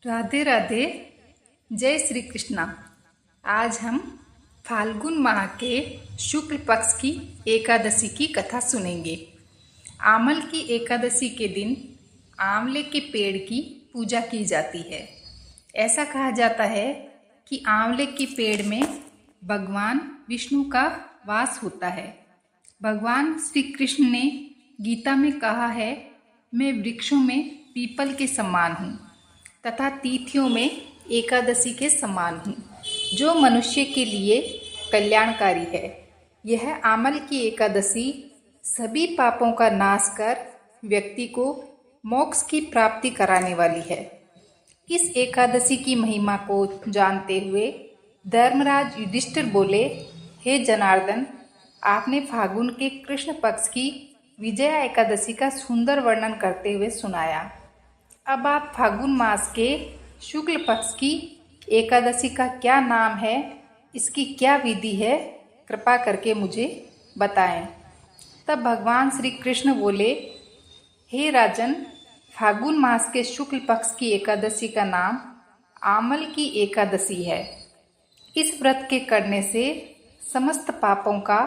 राधे राधे। जय श्री कृष्णा। आज हम फाल्गुन माह के शुक्ल पक्ष की एकादशी की कथा सुनेंगे। आमल की एकादशी के दिन आंवले के पेड़ की पूजा की जाती है। ऐसा कहा जाता है कि आंवले के पेड़ में भगवान विष्णु का वास होता है। भगवान श्री कृष्ण ने गीता में कहा है, मैं वृक्षों में पीपल के समान हूँ तथा तिथियों में एकादशी के समान हूँ, जो मनुष्य के लिए कल्याणकारी है। यह आमल की एकादशी सभी पापों का नाश कर व्यक्ति को मोक्ष की प्राप्ति कराने वाली है। इस एकादशी की महिमा को जानते हुए धर्मराज युधिष्ठिर बोले, हे जनार्दन, आपने फागुन के कृष्ण पक्ष की विजया एकादशी का सुंदर वर्णन करते हुए सुनाया। अब आप फागुन मास के शुक्ल पक्ष की एकादशी का क्या नाम है, इसकी क्या विधि है, कृपा करके मुझे बताएं। तब भगवान श्री कृष्ण बोले, हे राजन, फागुन मास के शुक्ल पक्ष की एकादशी का नाम आमल की एकादशी है। इस व्रत के करने से समस्त पापों का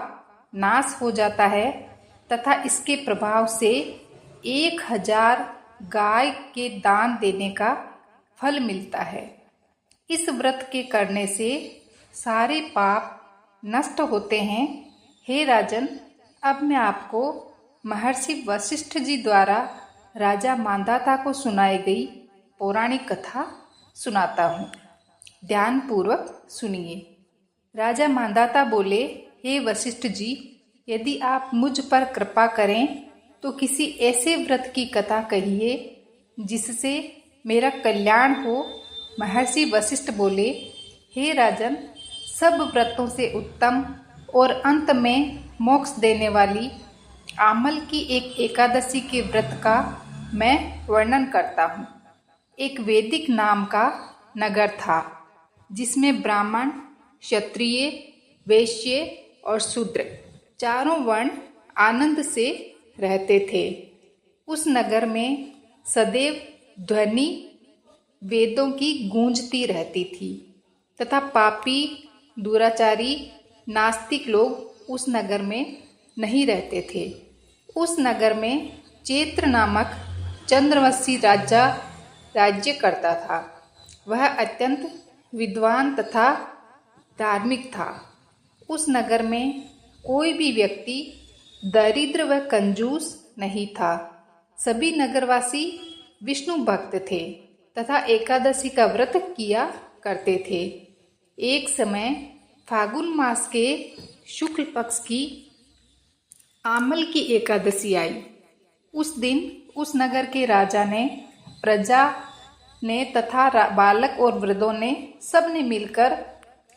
नाश हो जाता है तथा इसके प्रभाव से 1000 गाय के दान देने का फल मिलता है। इस व्रत के करने से सारे पाप नष्ट होते हैं। हे राजन, अब मैं आपको महर्षि वशिष्ठ जी द्वारा राजा मांधाता को सुनाई गई पौराणिक कथा सुनाता हूँ। ध्यानपूर्वक सुनिए। राजा मांधाता बोले, हे वशिष्ठ जी, यदि आप मुझ पर कृपा करें तो किसी ऐसे व्रत की कथा कहिए जिससे मेरा कल्याण हो। महर्षि वशिष्ठ बोले, हे राजन, सब व्रतों से उत्तम और अंत में मोक्ष देने वाली आमल की एक एकादशी के व्रत का मैं वर्णन करता हूँ। एक वैदिक नाम का नगर था जिसमें ब्राह्मण, क्षत्रिय, वैश्य और शूद्र चारों वर्ण आनंद से रहते थे। उस नगर में सदैव ध्वनि वेदों की गूंजती रहती थी तथा पापी, दुराचारी, नास्तिक लोग उस नगर में नहीं रहते थे। उस नगर में चैत्र नामक चंद्रवंशी राजा राज्य करता था। वह अत्यंत विद्वान तथा धार्मिक था। उस नगर में कोई भी व्यक्ति दरिद्र व कंजूस नहीं था। सभी नगरवासी विष्णु भक्त थे तथा एकादशी का व्रत किया करते थे। एक समय फागुन मास के शुक्ल पक्ष की आमल की एकादशी आई। उस दिन उस नगर के राजा ने, प्रजा ने तथा बालक और वृद्धों ने सबने मिलकर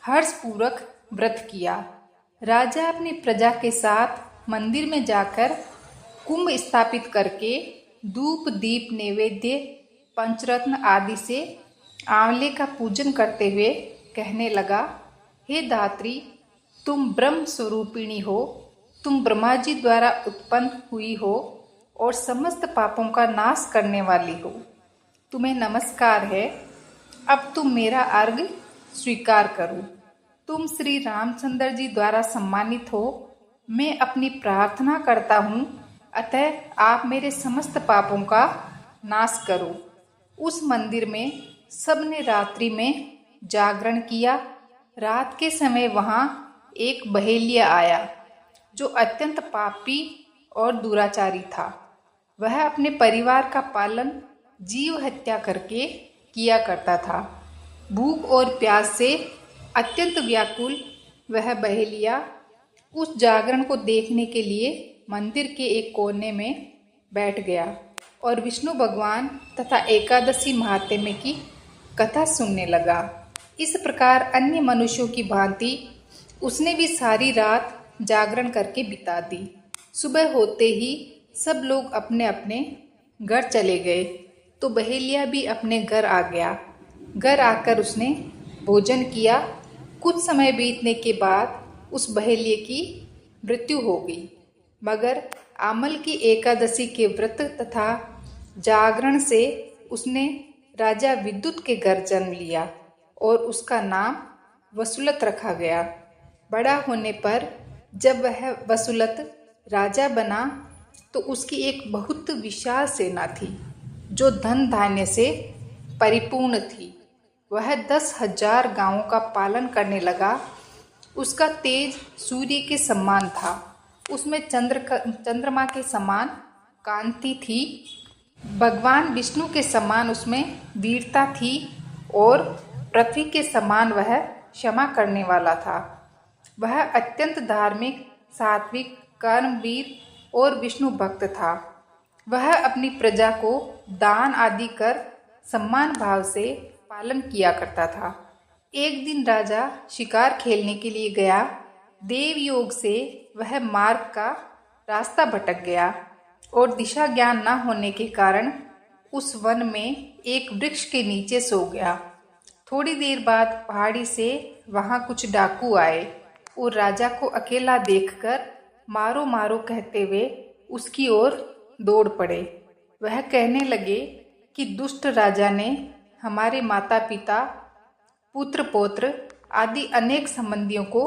हर्षपूर्वक व्रत किया। राजा अपनी प्रजा के साथ मंदिर में जाकर कुंभ स्थापित करके धूप, दीप, नैवेद्य, पंचरत्न आदि से आंवले का पूजन करते हुए कहने लगा, हे धात्री, तुम ब्रह्म स्वरूपिणी हो, तुम ब्रह्मा जी द्वारा उत्पन्न हुई हो और समस्त पापों का नाश करने वाली हो। तुम्हें नमस्कार है। अब तुम मेरा अर्घ्य स्वीकार करो। तुम श्री रामचंद्र जी द्वारा सम्मानित हो। मैं अपनी प्रार्थना करता हूँ, अतः आप मेरे समस्त पापों का नाश करो। उस मंदिर में सबने रात्रि में जागरण किया। रात के समय वहाँ एक बहेलिया आया जो अत्यंत पापी और दुराचारी था। वह अपने परिवार का पालन जीव हत्या करके किया करता था। भूख और प्यास से अत्यंत व्याकुल वह बहेलिया उस जागरण को देखने के लिए मंदिर के एक कोने में बैठ गया और विष्णु भगवान तथा एकादशी महात्म्य की कथा सुनने लगा। इस प्रकार अन्य मनुष्यों की भांति उसने भी सारी रात जागरण करके बिता दी। सुबह होते ही सब लोग अपने अपने घर चले गए तो बहेलिया भी अपने घर आ गया। घर आकर उसने भोजन किया। कुछ समय बीतने के बाद उस बहेलिये की मृत्यु हो गई, मगर आमल की एकादशी के व्रत तथा जागरण से उसने राजा विद्युत के घर जन्म लिया और उसका नाम वसुलत रखा गया। बड़ा होने पर जब वह वसुलत राजा बना तो उसकी एक बहुत विशाल सेना थी जो धन धान्य से परिपूर्ण थी। वह 10,000 गांवों का पालन करने लगा। उसका तेज सूर्य के समान था, उसमें चंद्रमा के समान कांति थी। भगवान विष्णु के समान उसमें वीरता थी और पृथ्वी के समान वह क्षमा करने वाला था। वह अत्यंत धार्मिक, सात्विक, कर्मवीर और विष्णु भक्त था। वह अपनी प्रजा को दान आदि कर सम्मान भाव से पालन किया करता था। एक दिन राजा शिकार खेलने के लिए गया। देव योग से वह मार्ग का रास्ता भटक गया और दिशा ज्ञान न होने के कारण उस वन में एक वृक्ष के नीचे सो गया। थोड़ी देर बाद पहाड़ी से वहां कुछ डाकू आए और राजा को अकेला देखकर मारो मारो कहते हुए उसकी ओर दौड़ पड़े। वह कहने लगे कि दुष्ट राजा ने हमारे माता पिता, पुत्र पौत्र आदि अनेक संबंधियों को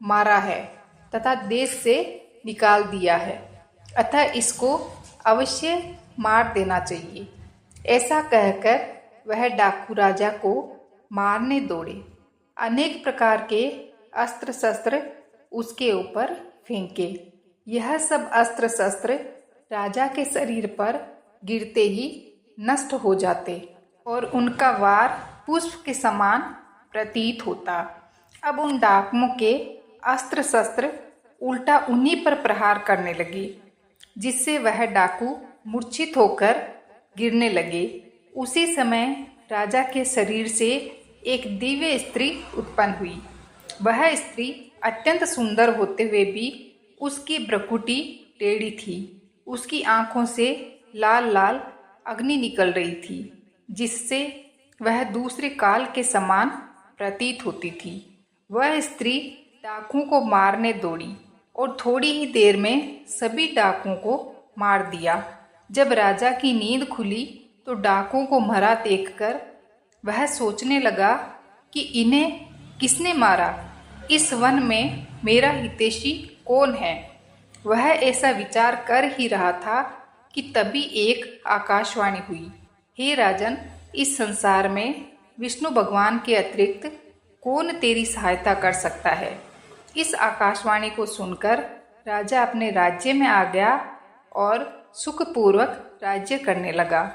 मारा है तथा देश से निकाल दिया है, अतः इसको अवश्य मार देना चाहिए। ऐसा कहकर वह डाकू राजा को मारने दौड़े। अनेक प्रकार के अस्त्र शस्त्र उसके ऊपर फेंके। यह सब अस्त्र शस्त्र राजा के शरीर पर गिरते ही नष्ट हो जाते और उनका वार पुष्प के समान प्रतीत होता। अब उन डाकुओं के अस्त्र शस्त्र उल्टा उन्हीं पर प्रहार करने लगे, जिससे वह डाकू मूर्छित होकर गिरने लगे। उसी समय राजा के शरीर से एक दिव्य स्त्री उत्पन्न हुई। वह स्त्री अत्यंत सुंदर होते हुए भी उसकी भ्रुकुटी टेढ़ी थी। उसकी आंखों से लाल लाल अग्नि निकल रही थी, जिससे वह दूसरे काल के समान प्रतीत होती थी। वह स्त्री डाकुओं को मारने दौड़ी और थोड़ी ही देर में सभी डाकुओं को मार दिया। जब राजा की नींद खुली तो डाकुओं को मरा देखकर वह सोचने लगा कि इन्हें किसने मारा, इस वन में मेरा हितैषी कौन है। वह ऐसा विचार कर ही रहा था कि तभी एक आकाशवाणी हुई, हे राजन, इस संसार में विष्णु भगवान के अतिरिक्त कौन तेरी सहायता कर सकता है। इस आकाशवाणी को सुनकर राजा अपने राज्य में आ गया और सुखपूर्वक राज्य करने लगा।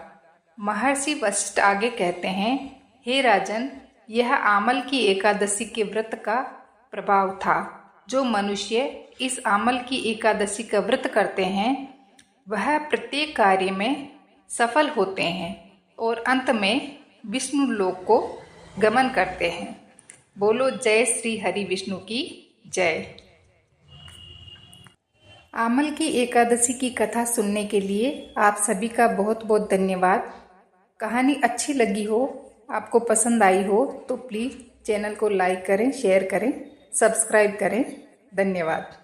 महर्षि वशिष्ठ आगे कहते हैं, हे राजन, यह आमल की एकादशी के व्रत का प्रभाव था। जो मनुष्य इस आमल की एकादशी का व्रत करते हैं वह प्रत्येक कार्य में सफल होते हैं और अंत में विष्णु लोक को गमन करते हैं। बोलो जय श्री हरि विष्णु की जय। आमल की एकादशी की कथा सुनने के लिए आप सभी का बहुत बहुत धन्यवाद। कहानी अच्छी लगी हो, आपको पसंद आई हो तो प्लीज़ चैनल को लाइक करें, शेयर करें, सब्सक्राइब करें। धन्यवाद।